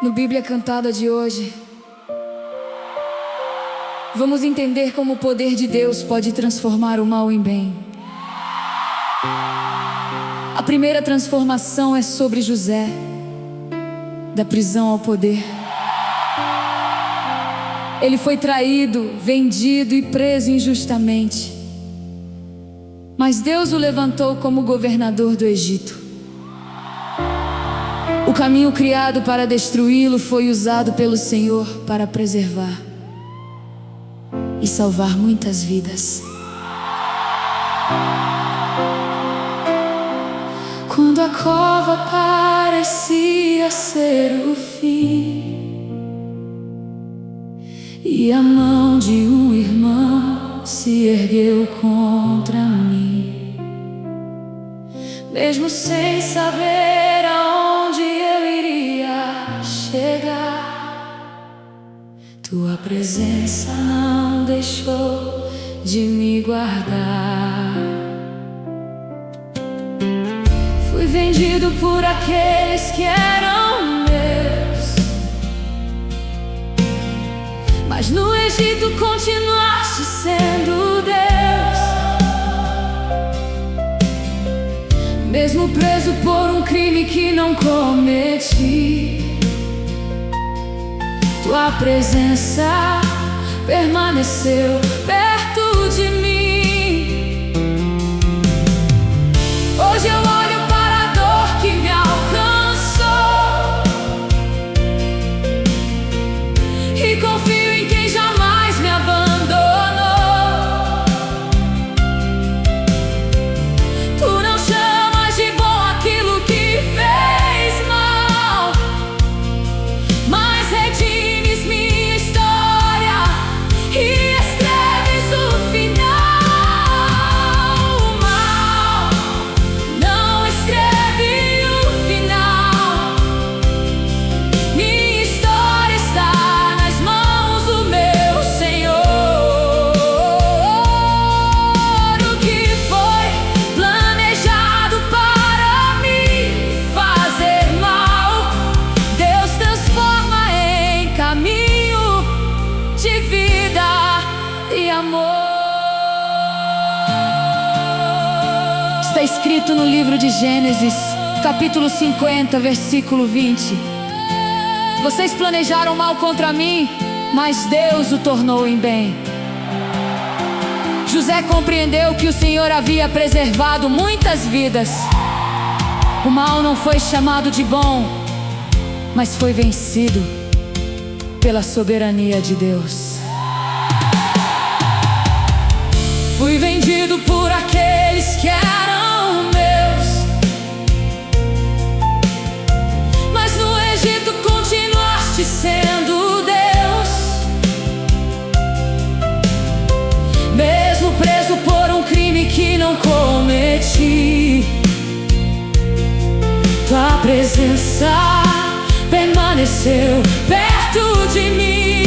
No Bíblia Cantada de hoje, vamos entender como o poder de Deus pode transformar o mal em bem. A primeira transformação é sobre José, da prisão ao poder. Ele foi traído, vendido e preso injustamente, mas Deus o levantou como governador do Egito. O caminho criado para destruí-lo foi usado pelo Senhor para preservar e salvar muitas vidas. Quando a cova parecia ser o fim e a mão de um irmão se ergueu contra mim, mesmo sem saber aonde eu iria chegar, tua presença não deixou de me guardar. Fui vendido por aqueles que eram meus, mas no Egito continuaste sendo Deus. Mesmo preso por um crime que não cometi, tua presença permaneceu perto de mim. Hoje eu olho para a dor que me alcançou e confio em quem jamais me abandonou. Tu não chamas de bom aquilo que fez mal, mas redimes minha história e escreves o final. O mal não escreve o final. Minha história está nas mãos do meu Senhor. O que foi planejado para me fazer mal, Deus transforma em caminho de vida e amor. Está escrito no livro de Gênesis, capítulo 50, versículo 20: vocês planejaram mal contra mim, mas Deus o tornou em bem. José compreendeu que o Senhor havia preservado muitas vidas. O mal não foi chamado de bom, mas foi vencido pela soberania de Deus. Fui vendido por aqueles que eram meus, mas no Egito continuaste sendo Deus. Mesmo preso por um crime que não cometi, tua presença permaneceu perto de mim.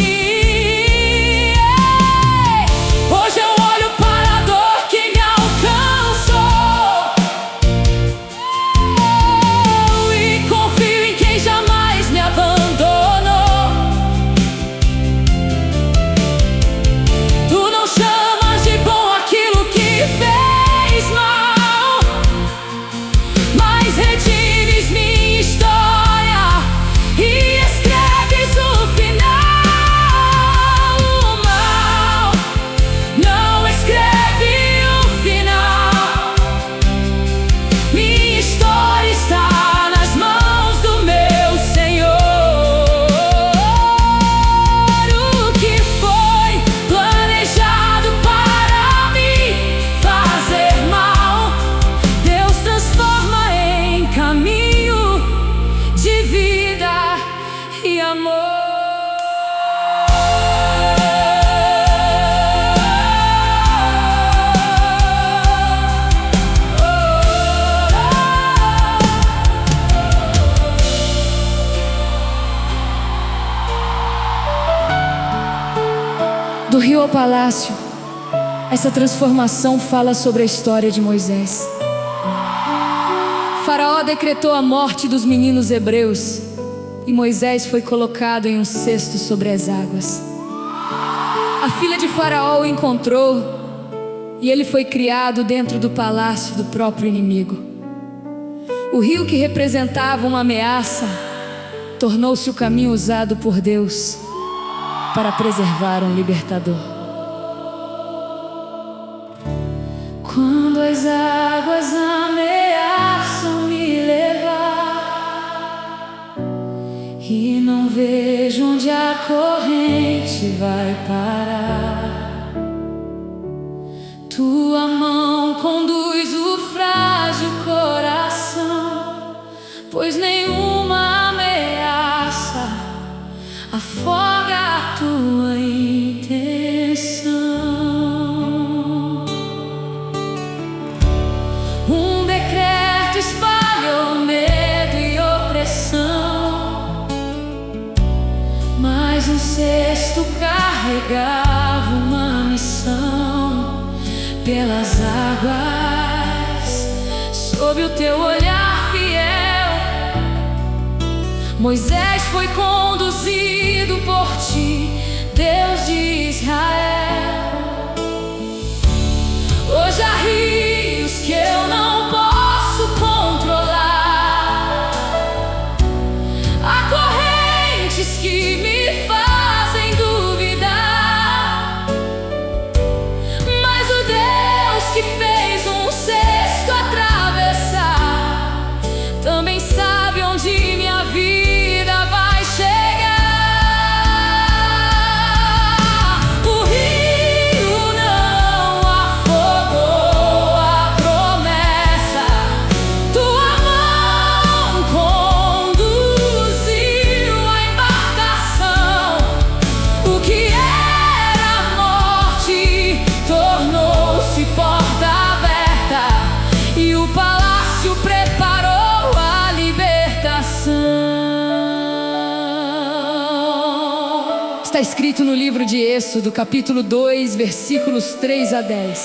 Hoje eu olho para a dor que me alcançou e confio em quem jamais me abandonou. Tu não chamas de bom aquilo que fez mal, mas redimes minha história e escreves o final. O mal não escreve o final. Minha história está nas mãos do meu Senhor. O que foi planejado para me fazer mal, Deus transforma em caminho de vida e amor. Do rio ao palácio, essa transformação fala sobre a história de Moisés. Faraó decretou a morte dos meninos hebreus e Moisés foi colocado em um cesto sobre as águas. A filha de Faraó o encontrou e ele foi criado dentro do palácio do próprio inimigo. O rio, que representava uma ameaça, tornou-se o caminho usado por Deus para preservar um libertador. Quando as águas ameaçam me levar e não vejo onde a corrente vai parar, tua mão conduz o frágil coração, pois nenhuma ameaça afoga a tua intenção. Um decreto espalhou medo e opressão, mas um cesto carregava uma missão. Pelas águas, sob o teu olhar fiel, Moisés foi conduzido por ti, Deus de Israel. Hoje há rios que eu não posso controlar, há correntes que me fazem duvidar, mas o Deus que fez um cesto atravessar também sabe onde minha vida vai chegar. O rio não afogou a promessa, tua mão conduziu a embarcação. O que era morte tornou-se porta aberta e o palácio preparou a libertação. Está escrito no livro de Êxodo, capítulo 2, versículos 3 a 10.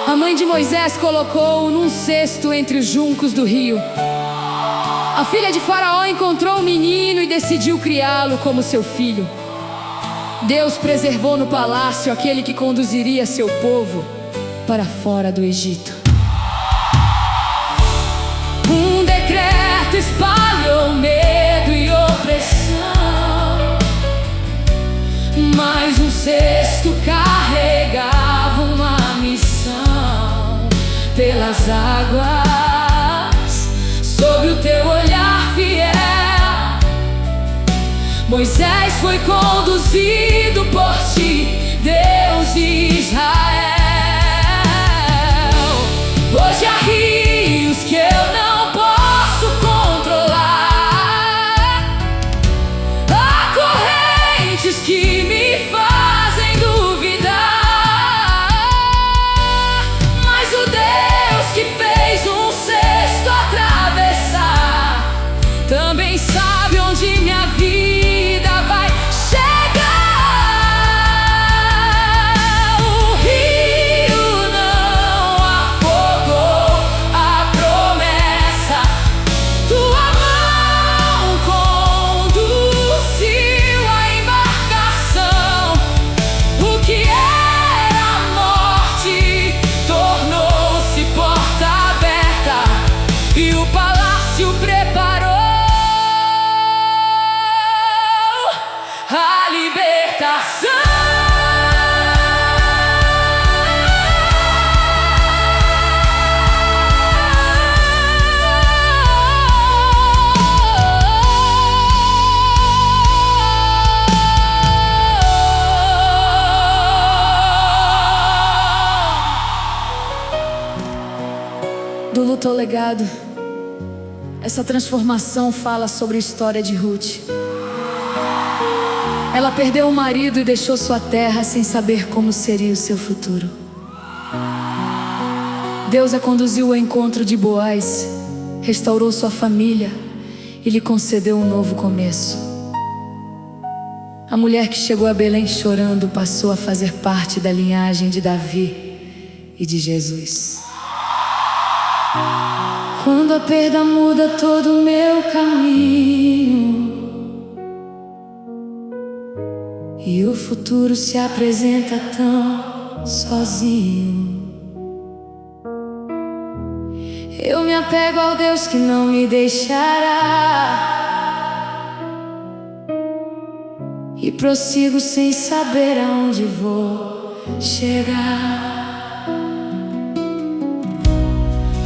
A mãe de Moisés colocou-o num cesto entre os juncos do rio. A filha de Faraó encontrou o menino e decidiu criá-lo como seu filho. Deus preservou no palácio aquele que conduziria seu povo para fora do Egito. Um decreto espalhou medo e opressão, mas um cesto carregava uma missão. Pelas águas, sob o teu olhar fiel, Moisés foi conduzido por ti, Deus de Israel. Hoje há rios que eu não posso controlar, há correntes que me fazem duvidar, mas o Deus que fez um cesto atravessar também sabe onde minha vida vai chegar. O rio não afogou a promessa, tua mão conduziu a embarcação. O que era morte tornou-se porta aberta e o palácio preparou a libertação. Do luto ao legado, essa transformação fala sobre a história de Ruth. Ela perdeu o marido e deixou sua terra sem saber como seria o seu futuro. Deus a conduziu ao encontro de Boaz, restaurou sua família e lhe concedeu um novo começo. A mulher que chegou a Belém chorando passou a fazer parte da linhagem de Davi e de Jesus. Quando a perda muda todo o meu caminho, futuro se apresenta tão sozinho. Eu me apego ao Deus que não me deixará e prossigo sem saber aonde vou chegar.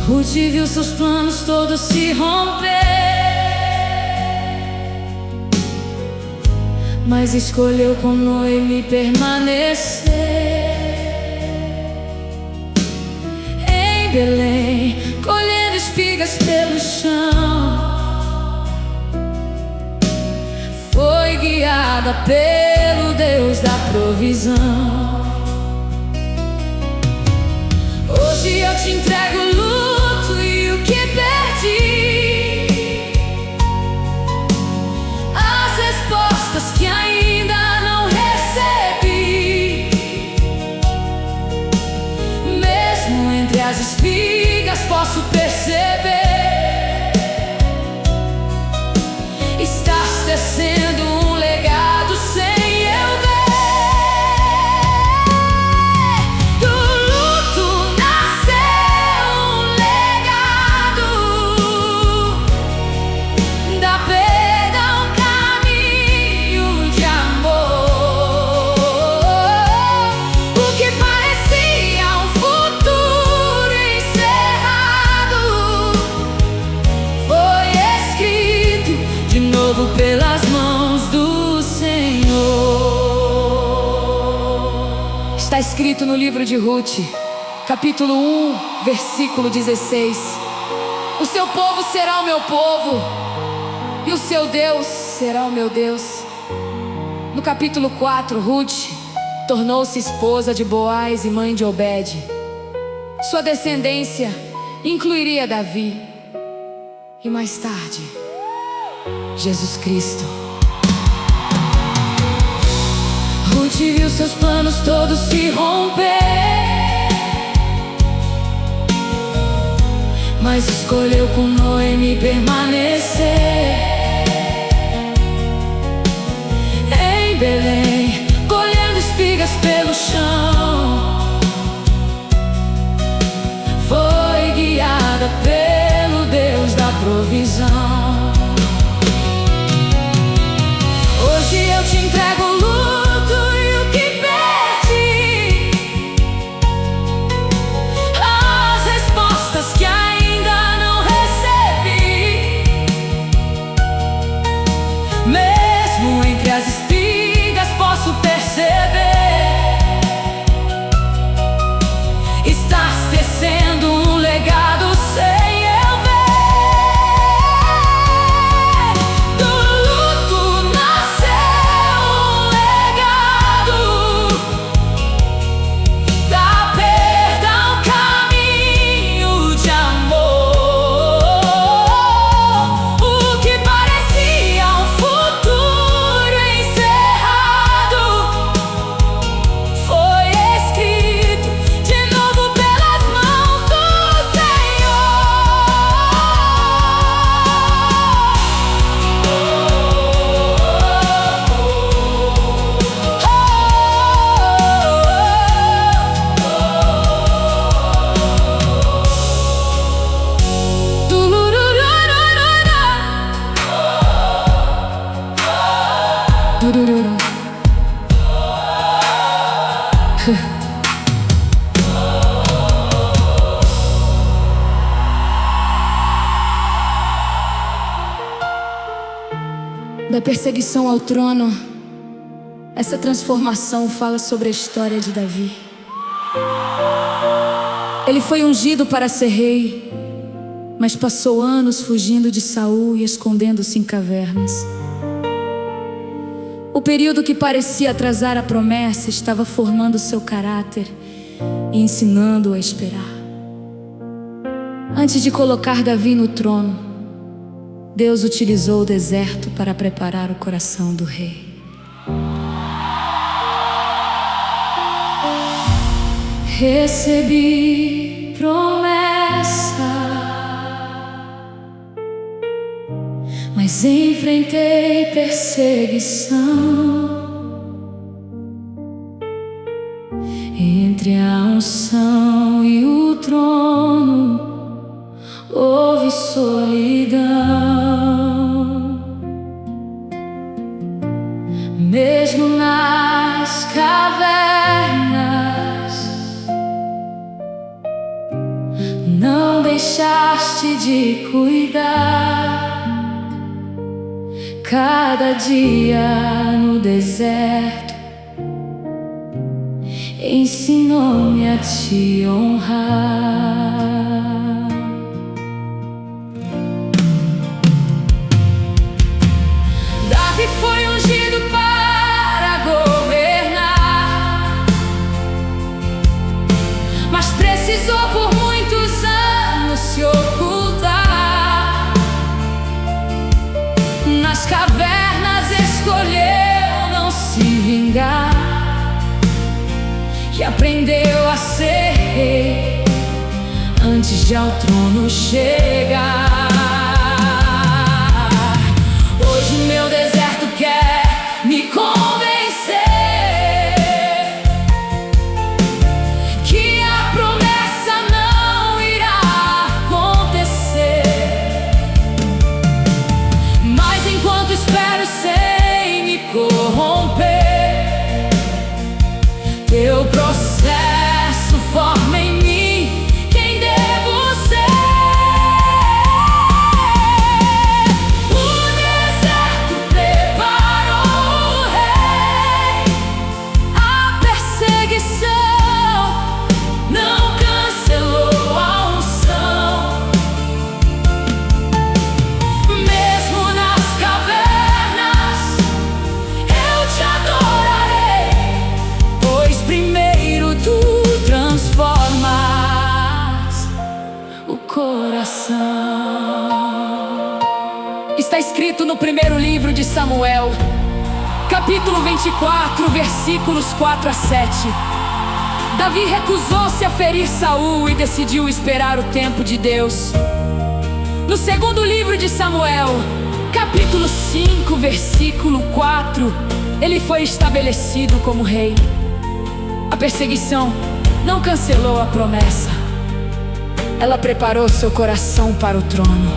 Ruth viu seus planos todos se romper, mas escolheu com Noemi permanecer em Belém, colhendo espigas pelo chão. Foi guiada pelo Deus da provisão. Hoje eu te entrego o luto e o que perdi, as respostas que ainda não recebi. Mesmo entre as espigas posso perceber, estás tecendo um legado sem eu ver. Do luto nasceu um legado, da perda um caminho de amor. O que parecia um futuro encerrado foi escrito de novo pelas mãos do Senhor. Está escrito no livro de Ruth, capítulo 1, versículo 16: o seu povo será o meu povo e o seu Deus será o meu Deus. No capítulo 4, Ruth tornou-se esposa de Boaz e mãe de Obed. Sua descendência incluiria Davi e mais tarde Jesus Cristo. Ruth viu seus planos todos se romper, mas escolheu com Noemi permanecer em Belém, colhendo espigas pelo chão. Foi guiada pelo Deus da provisão. Hoje eu te entrego o luto e o que perdi, as respostas que ainda não recebi. Mesmo entre as espigas posso perceber, estás tecendo um legado sem eu ver. Do luto nasceu um legado, da perda um caminho de amor. O que parecia um futuro encerrado foi escrito de novo pelas mãos do Senhor. Durururu. Da perseguição ao trono, essa transformação fala sobre a história de Davi. Ele foi ungido para ser rei, mas passou anos fugindo de Saul e escondendo-se em cavernas. O período que parecia atrasar a promessa estava formando seu caráter e ensinando-o a esperar. Antes de colocar Davi no trono, Deus utilizou o deserto para preparar o coração do rei. Recebi promessa, mas enfrentei perseguição. Entre a unção e o trono houve solidão. Mesmo nas cavernas, não deixaste de cuidar. Cada dia no deserto ensinou-me a te honrar. Davi foi ungido para governar, mas precisou por muitos anos se ocultar. Nas cavernas escolheu não se vingar e aprendeu a ser rei antes de ao trono chegar. Hoje meu deserto quer me convencer que a promessa não irá acontecer. Mas enquanto espero sem me corromper, teu processo forma em mim quem devo ser. O deserto preparou o rei, a perseguição não cancelou a unção. Mesmo nas cavernas eu te adorarei, pois primeiro tu transformas o coração. Está escrito no primeiro livro de Samuel, capítulo 24, versículos 4 a 7. Davi recusou-se a ferir Saul e decidiu esperar o tempo de Deus. No segundo livro de Samuel, capítulo 5, versículo 4, ele foi estabelecido como rei. A perseguição não cancelou a promessa, ela preparou seu coração para o trono.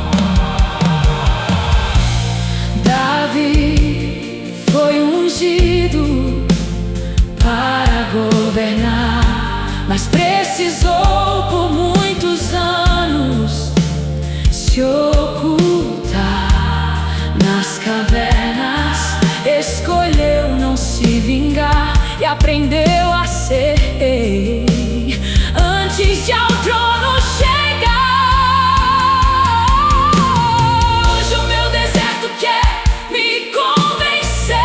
Davi foi ungido para governar, mas precisou por muitos anos se ocultar. Nas cavernas escolheu não se vingar e aprendeu a ser rei antes de ao trono chegar. Hoje o meu deserto quer me convencer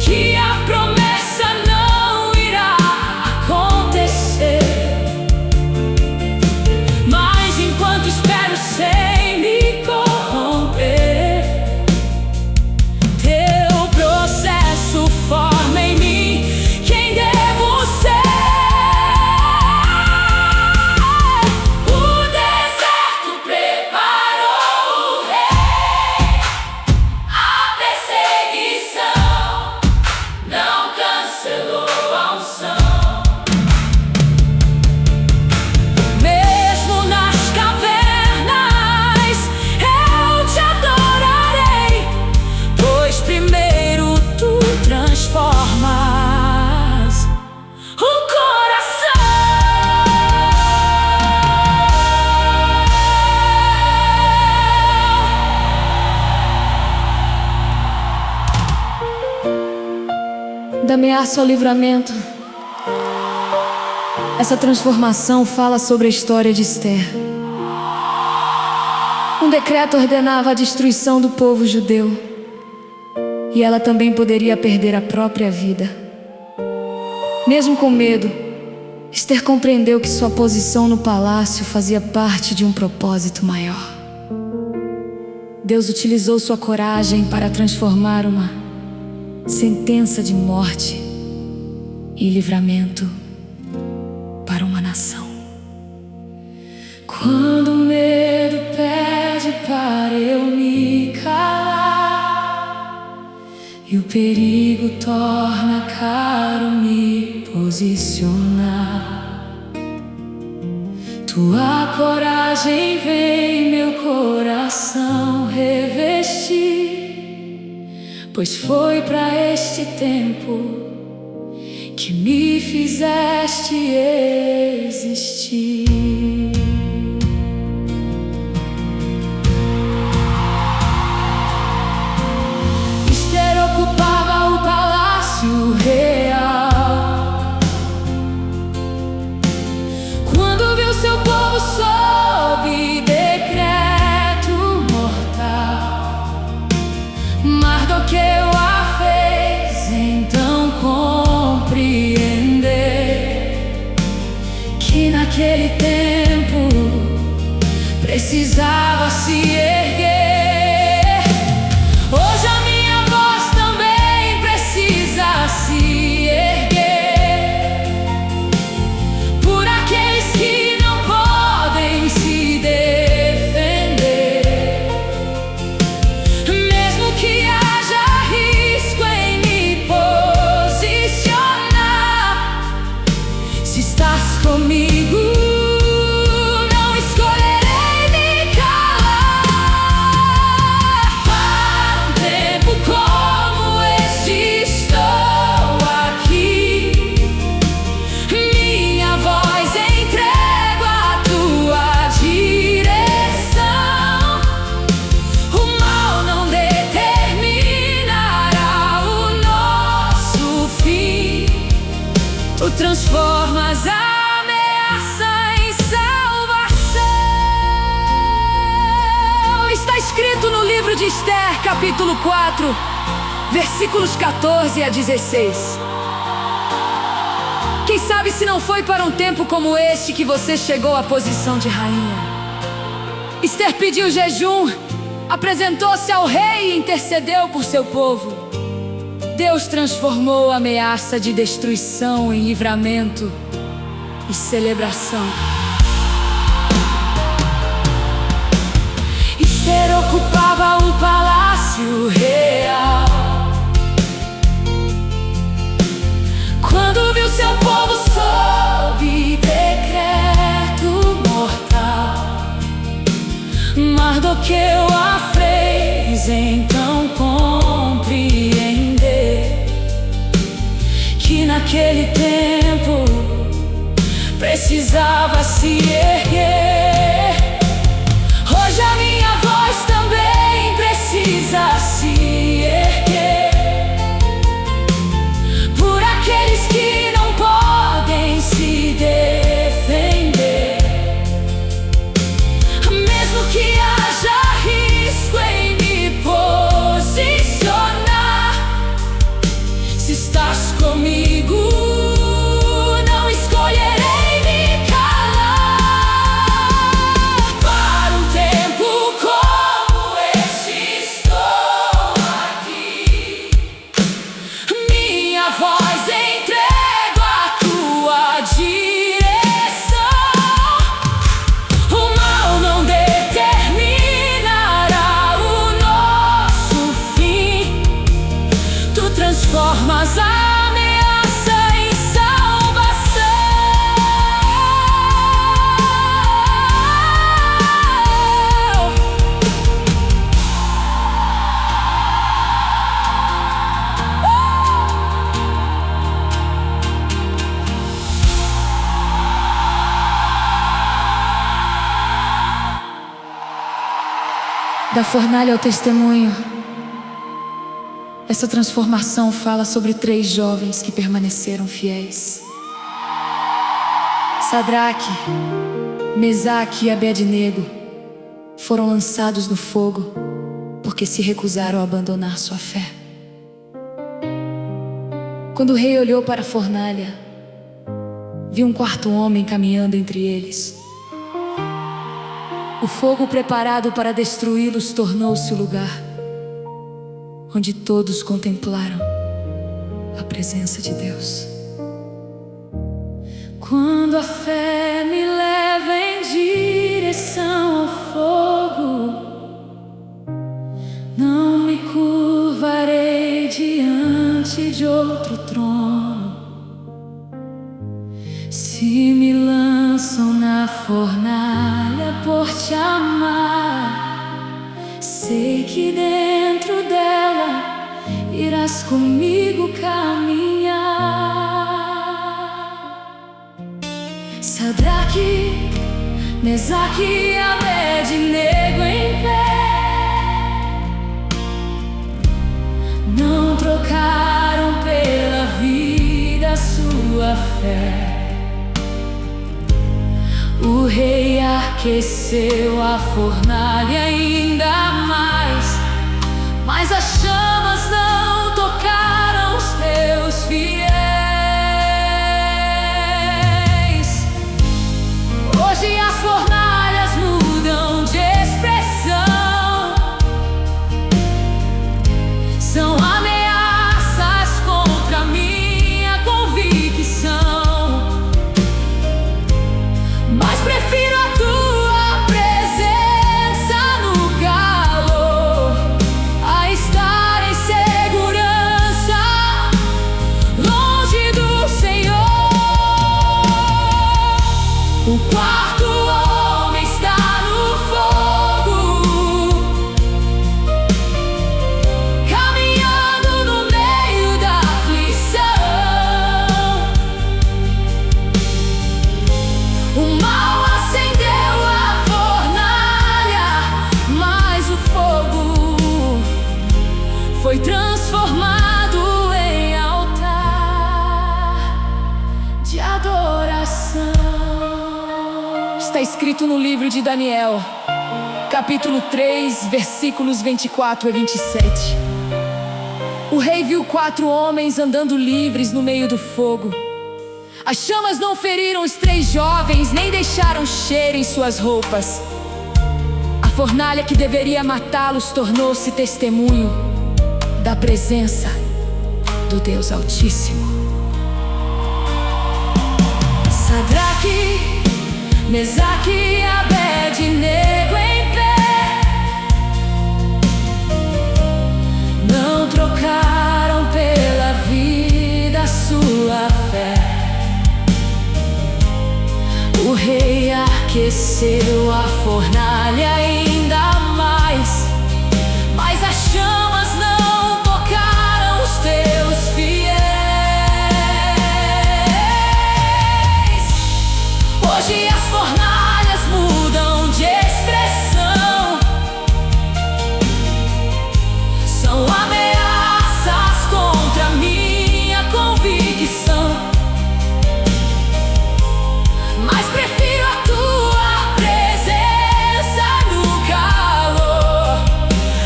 que a promessa não irá acontecer. Mas enquanto espero sem me corromper, teu processo forma em mim quem devo ser. O deserto preparou o rei, a perseguição não cancelou a unção. Mesmo nas cavernas eu te adorarei, pois primeiro tu transformas o coração. Da ameaça ao livramento, essa transformação fala sobre a história de Esther. Um decreto ordenava a destruição do povo judeu, e ela também poderia perder a própria vida. Mesmo com medo, Esther compreendeu que sua posição no palácio fazia parte de um propósito maior. Deus utilizou sua coragem para transformar uma sentença de morte e livramento para uma nação. Quando o medo pede para eu me calar e o perigo torna caro me posicionar. Tua coragem vem meu coração revestir, pois foi pra este tempo que me fizeste existir. Esther ocupava o palácio real quando viu seu povo sob decreto mortal. Mardoqueu a fez então compreender que naquele tempo precisava se erguer. Hoje a minha voz também precisa se erguer por aqueles que não podem se defender, mesmo que haja risco em me posicionar. Se estás comigo, não escolherei me calar. Para um tempo como este estou aqui, minha voz entrego à tua direção. O mal não determinará o nosso fim. Tu transformas a ameaça em salvação. Está escrito no livro de Esther, capítulo 4, versículos 14 a 16. Quem sabe se não foi para um tempo como este que você chegou à posição de rainha. Esther pediu jejum, apresentou-se ao rei e intercedeu por seu povo. Deus transformou a ameaça de destruição em livramento e celebração. Esther ocupava o palácio real quando viu seu povo sob decreto mortal. Mardoqueu a fez então compreender que naquele tempo precisava se erguer. Hoje a minha voz também precisa se erguer por aqueles que não podem se defender, mesmo que haja risco em me posicionar. Se estás comigo, não escolherei me calar. Para um tempo como este estou aqui, minha voz entrego à tua direção. O mal não determinará o nosso fim. Tu transformas a ameaça em salvação. Da fornalha ao testemunho, essa transformação fala sobre 3 jovens que permaneceram fiéis. Sadraque, Mesaque e Abednego foram lançados no fogo porque se recusaram a abandonar sua fé. Quando o rei olhou para a fornalha, viu um 4º homem caminhando entre eles. O fogo preparado para destruí-los tornou-se o lugar onde todos contemplaram a presença de Deus. Quando a fé me leva em direção ao fogo, não me curvarei diante de outro trono. Se me lançam na fornalha por te amar, sei que dentro dela irás comigo caminhar. Sadraque, Mesaque e Abednego em pé, não trocaram pela vida sua fé. O rei aqueceu a fornalha ainda mais, mas as chamas não tocaram os teus fiéis. Hoje as fornalhas mudam de expressão, são ameaças contra minha convicção, mas prefiro a tua presença no calor, a estar em segurança, longe do Senhor. O quarto homem está no fogo, caminhando no meio da aflição. O mal acendeu a fornalha, mas o fogo foi transformado em altar de adoração. Está escrito no livro de Daniel, capítulo 3, versículos 24 a 27. O rei viu 4 homens andando livres no meio do fogo. As chamas não feriram os 3 jovens, nem deixaram cheiro em suas roupas. A fornalha que deveria matá-los tornou-se testemunho da presença do Deus Altíssimo. Sadraque, Mesaque e Abednego em pé, não trocaram pela vida sua fé. O rei aqueceu a fornalha ainda mais, mas as chamas não tocaram os teus fiéis. Hoje as fornalhas mudam de expressão, são ameaças contra minha convicção, mas prefiro a tua presença no calor,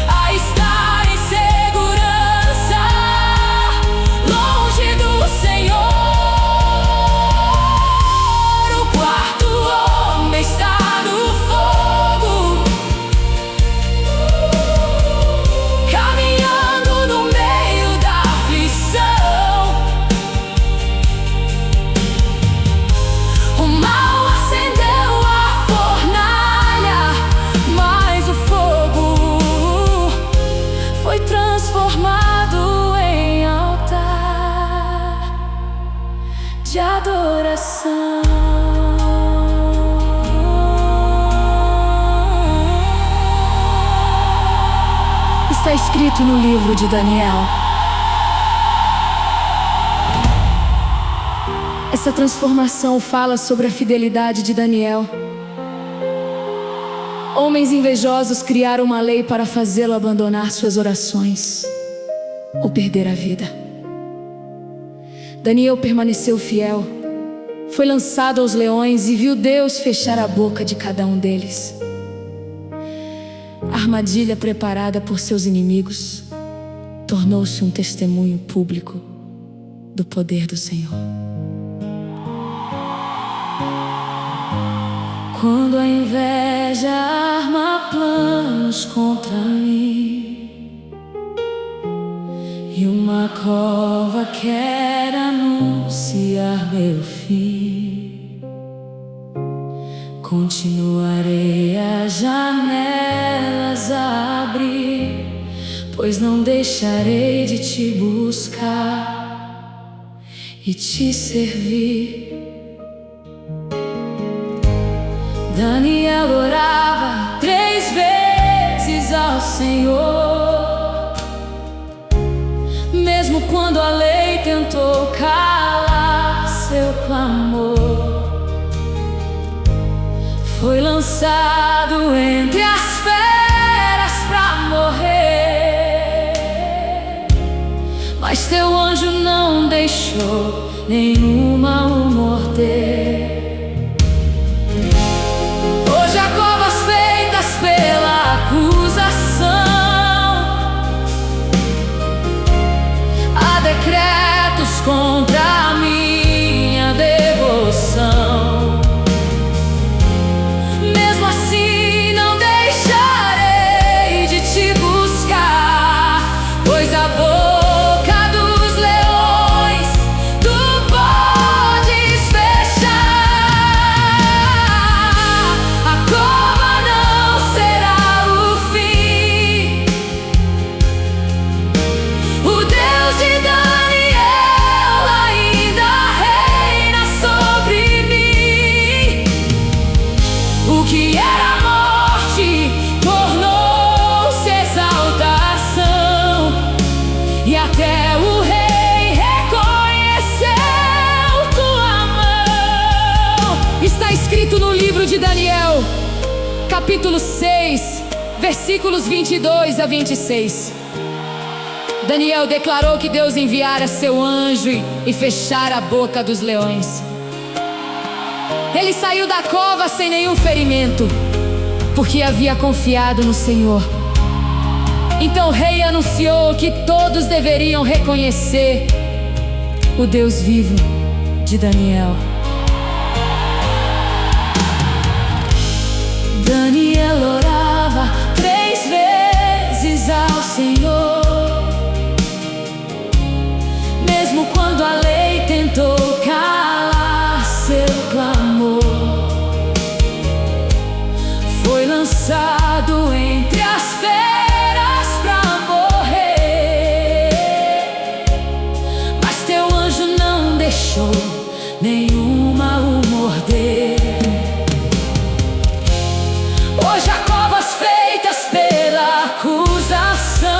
a estar em segurança, longe do Senhor. O quarto homem está no fogo, caminhando no meio da aflição. O mal acendeu a fornalha, mas o fogo foi transformado em altar de adoração. Está escrito no livro de Daniel. Essa transformação fala sobre a fidelidade de Daniel. Homens invejosos criaram uma lei para fazê-lo abandonar suas orações ou perder a vida. Daniel permaneceu fiel, foi lançado aos leões e viu Deus fechar a boca de cada um deles. A armadilha preparada por seus inimigos tornou-se um testemunho público do poder do Senhor. Quando a inveja arma planos contra mim e uma cova quer anunciar meu fim, continuarei as janelas a abrir, pois não deixarei de te buscar. e te servir. Daniel orava 3 vezes ao Senhor, mesmo quando a lei tentou calar seu clamor. Foi lançado entre as feras pra morrer, mas teu anjo não deixou nenhuma o morder. Hoje há covas feitas pela acusação, há decretos contra a minha devoção. Mesmo assim não deixarei de te buscar, pois a boca dos leões tu podes fechar. A cova não será o fim. O Deus de Daniel ainda reina sobre mim. O que era morte tornou-se exaltação, e até o rei reconheceu tua mão. Está escrito no livro de Daniel, capítulo 6, versículos 22 a 26. Daniel declarou que Deus enviara seu anjo e fechara a boca dos leões. Ele saiu da cova sem nenhum ferimento, porque havia confiado no Senhor. Então o rei anunciou que todos deveriam reconhecer o Deus vivo de Daniel. Daniel orava 3 vezes ao Senhor, mesmo quando a lei tentou calar seu clamor. Foi lançado entre as feras pra morrer, mas teu anjo não deixou nenhuma o morder. Hoje há covas feitas pela acusação,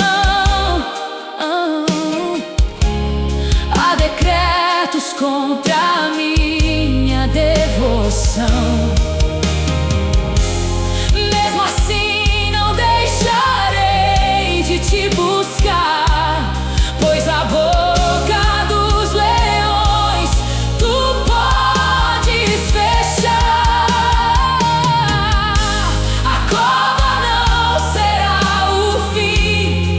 há decretos contra a minha devoção. Mesmo assim não deixarei de te buscar, pois a boca dos leões tu podes fechar. A cova não será o fim.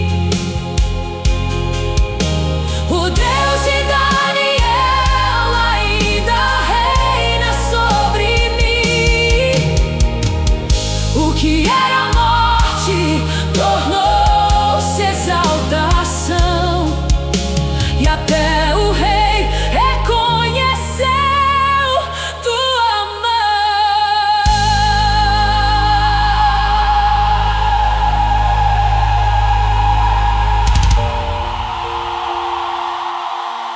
O Deus de Daniel ainda reina sobre mim. O que era morte tornou-se exaltação, e até o rei reconheceu tua mão.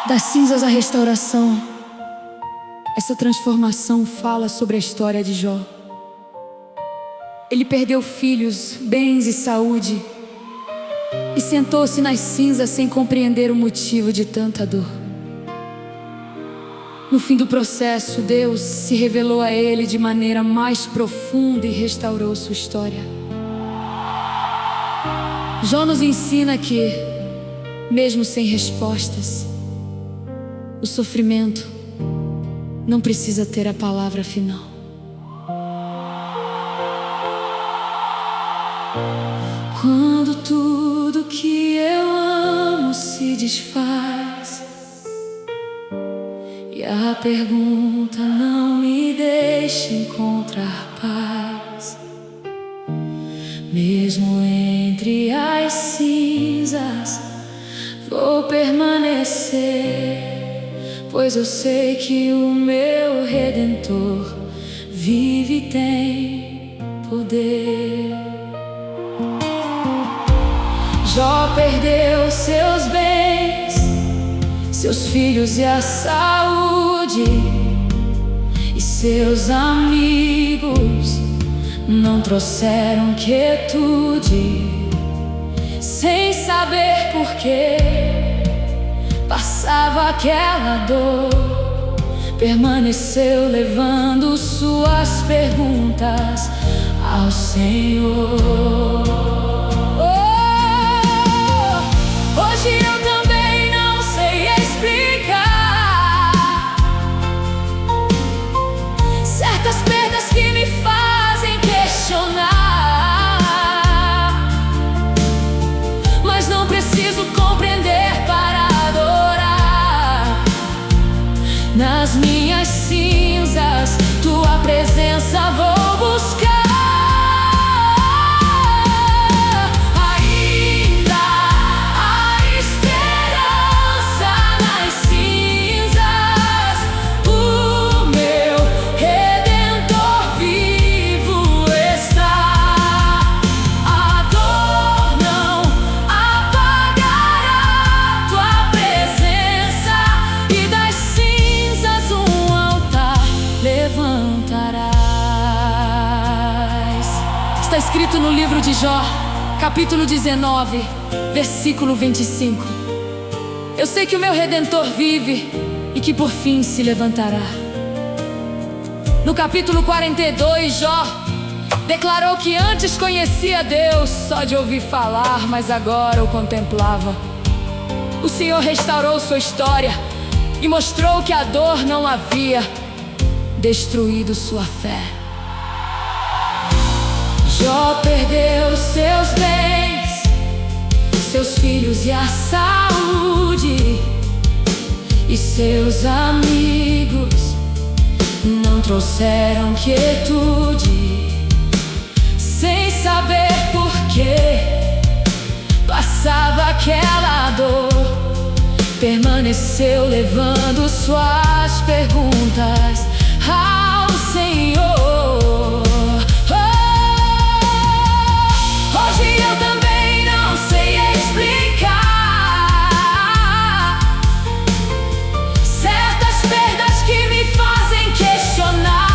Das cinzas à restauração, essa transformação fala sobre a história de Jó. Ele perdeu filhos, bens e saúde, e sentou-se nas cinzas sem compreender o motivo de tanta dor. No fim do processo, Deus se revelou a ele de maneira mais profunda e restaurou sua história. Jó nos ensina que, mesmo sem respostas, o sofrimento não precisa ter a palavra final. Quando tudo que eu amo se desfaz e a pergunta não me deixa encontrar paz, mesmo entre as cinzas vou permanecer, pois eu sei que o meu Redentor vive e tem poder. Jó perdeu seus bens, seus filhos e a saúde, e seus amigos não trouxeram quietude. Sem saber por que passava aquela dor, permaneceu levando suas perguntas ao Senhor. Hoje eu também não sei explicar certas perdas que me fazem questionar, mas não preciso compreender para adorar. Nas minhas cinzas, tua presença vou buscar. Está escrito no livro de Jó, capítulo 19, versículo 25. Eu sei que o meu Redentor vive e que por fim se levantará. No capítulo 42, Jó declarou que antes conhecia Deus só de ouvir falar, mas agora o contemplava. O Senhor restaurou sua história e mostrou que a dor não havia destruído sua fé. Jó perdeu seus bens, seus filhos e a saúde, e seus amigos não trouxeram quietude. Sem saber por que passava aquela dor, permaneceu levando suas perguntas ao Senhor. Hoje eu também não sei explicar certas perdas que me fazem questionar,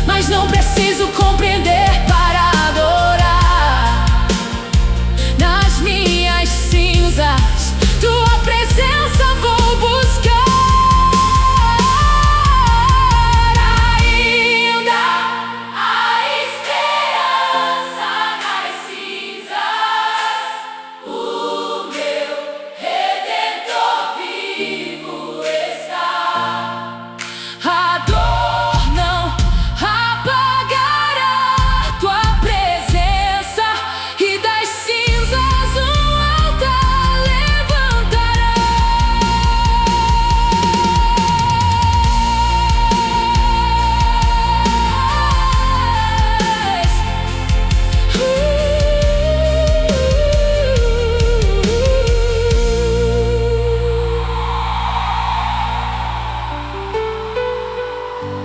mas não preciso compreender para adorar. Nas minhas cinzas, tua presença vou buscar.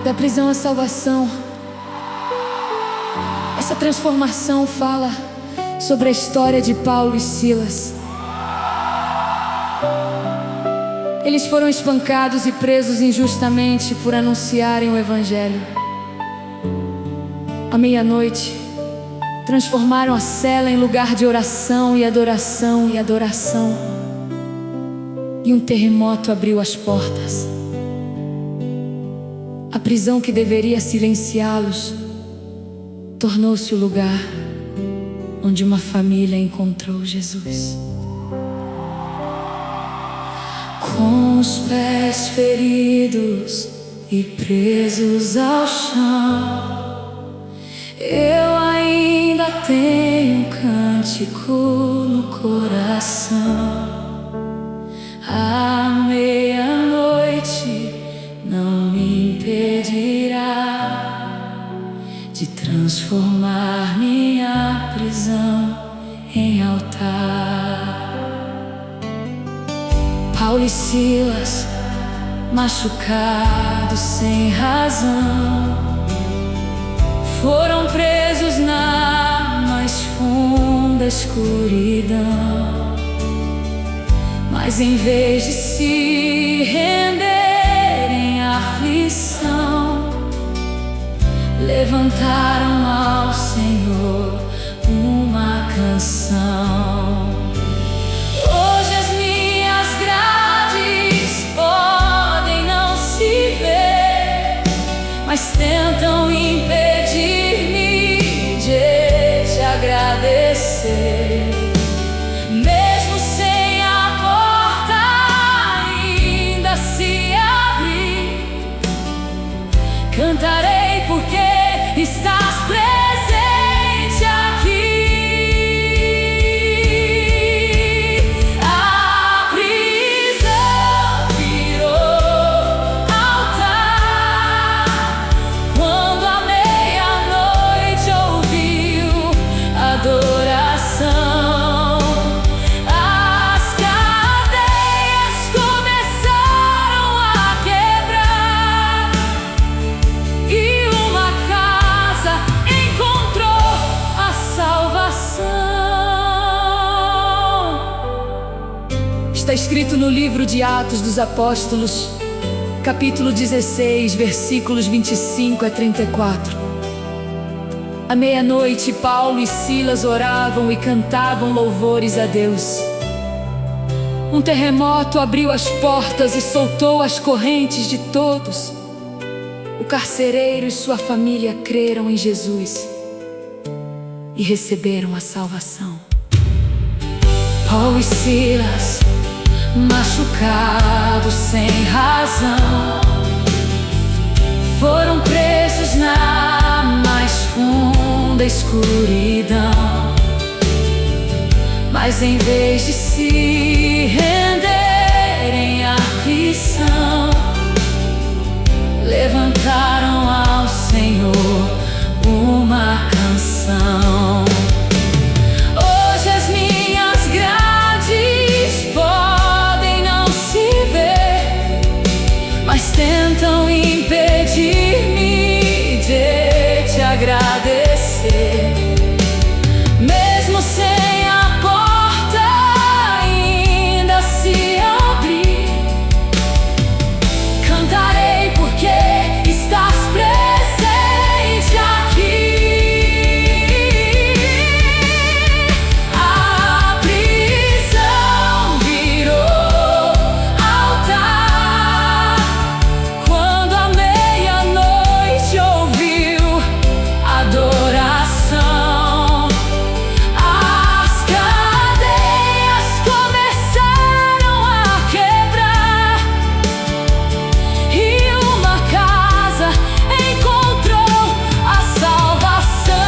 Da prisão à salvação, essa transformação fala sobre a história de Paulo e Silas. Eles foram espancados e presos injustamente por anunciarem o Evangelho. À meia-noite, transformaram a cela em lugar de oração e adoração e adoração. E um terremoto abriu as portas. A prisão que deveria silenciá-los tornou-se o lugar onde uma família encontrou Jesus. Com os pés feridos e presos ao chão, eu ainda tenho um cântico no coração. À meia-noite não me impedirá de transformar minha prisão em altar. Paulo e Silas, machucados sem razão, foram presos na mais funda escuridão. Mas em vez de se render em aflição, levantaram ao Senhor uma canção. Hoje as minhas grades podem não se ver, mas tentam impedir-me de te agradecer. Mesmo sem a porta ainda se abrir, cantarei porque estás presente aqui. A prisão virou altar quando à meia-noite ouviu adoração. As cadeias começaram a quebrar e uma casa encontrou a salvação. Está escrito no livro de Atos dos Apóstolos, capítulo 16, versículos 25 a 34. À meia-noite, Paulo e Silas oravam e cantavam louvores a Deus. Um terremoto abriu as portas e soltou as correntes de todos. O carcereiro e sua família creram em Jesus e receberam a salvação. Paulo e Silas, machucados sem razão, foram presos na mais funda escuridão. Mas em vez de se renderem à aflição, levantaram ao Senhor uma canção. Hoje as minhas grades podem não se ver, mas tentam impedir-me de te agradecer. Mesmo sem a porta ainda se abrir, cantarei porque estás presente aqui. A prisão virou altar quando à meia-noite ouviu adoração. As cadeias começaram a quebrar e uma casa encontrou a salvação.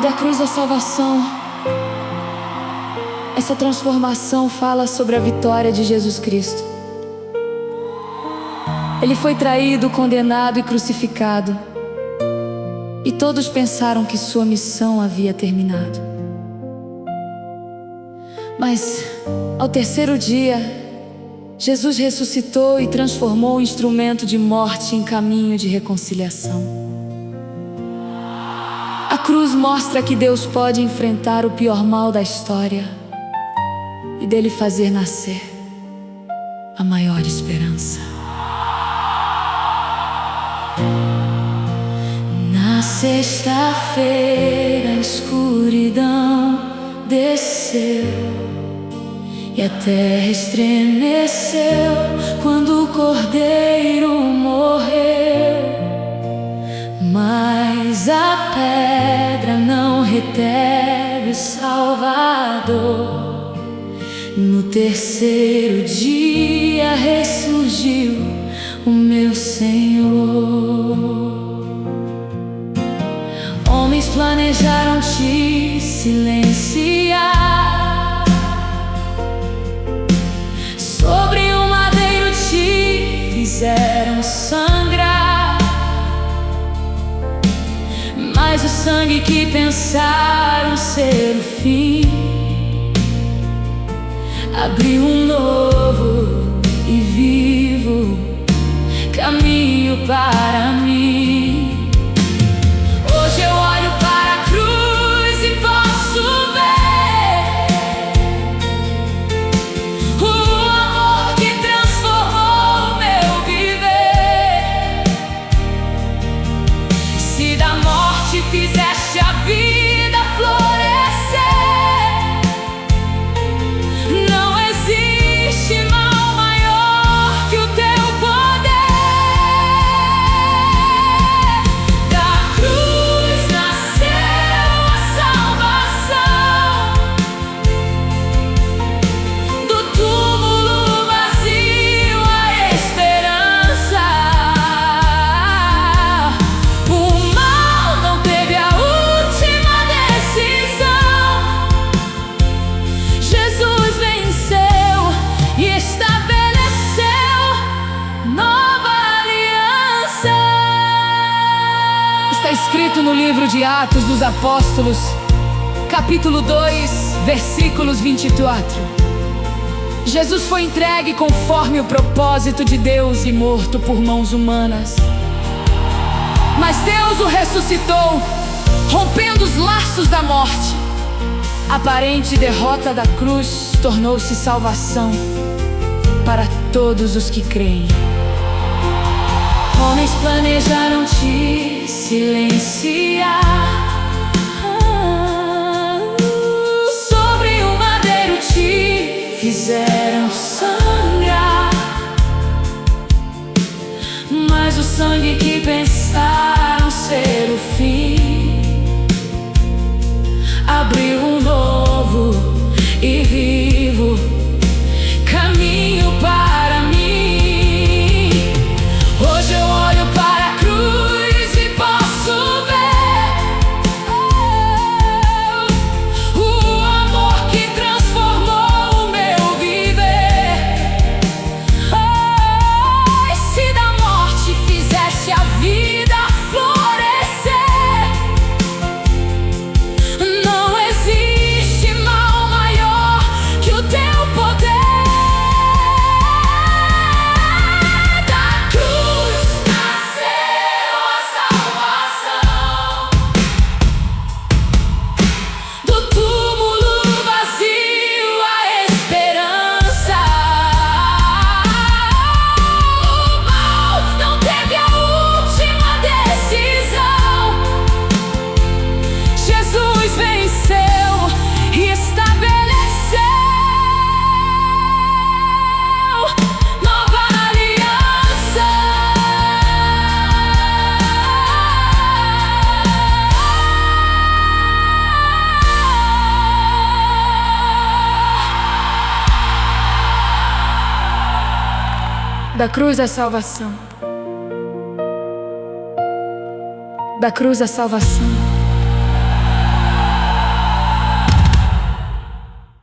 Da cruz à salvação, essa transformação fala sobre a vitória de Jesus Cristo. Ele foi traído, condenado e crucificado, e todos pensaram que sua missão havia terminado. Mas, ao terceiro dia, Jesus ressuscitou e transformou o instrumento de morte em caminho de reconciliação. A cruz mostra que Deus pode enfrentar o pior mal da história e dele fazer nascer a maior esperança. Na sexta-feira a escuridão desceu e a terra estremeceu quando o Cordeiro morreu. Mas a pedra não reteve o Salvador. No terceiro dia ressurgiu o meu Senhor. Homens planejaram te silenciar, sobre o madeiro te fizeram sangrar. Mas o sangue que pensaram ser o fim abriu um novo e vivo caminho para mim. Hoje eu olho para a cruz e posso ver o amor que transformou meu viver. Se da morte fizeste a vida florescer, não existe mal maior que o teu poder. Da cruz nasceu a salvação, do túmulo vazio a esperança. O mal não teve a última decisão. Jesus venceu e estabeleceu nova aliança. Está escrito no livro de Atos dos Apóstolos, capítulo 2, versículos 24. Jesus foi entregue conforme o propósito de Deus e morto por mãos humanas. Mas Deus o ressuscitou, rompendo os laços da morte. A aparente derrota da cruz tornou-se salvação para todos os que creem. Homens planejaram te silenciar, sobre o madeiro te fizeram sangrar, mas o sangue que pensaram ser o fim abriu um novo e vivo caminho para mim. Hoje eu olho para a cruz e posso ver o amor que transformou o meu viver. Se da morte fizeste a vida florescer, não existe mal maior que o teu poder. Da cruz nasceu a salvação, do túmulo vazio a esperança. O mal não teve a última decisão. Jesus venceu e estabeleceu nova aliança. Da cruz a salvação, da cruz a salvação.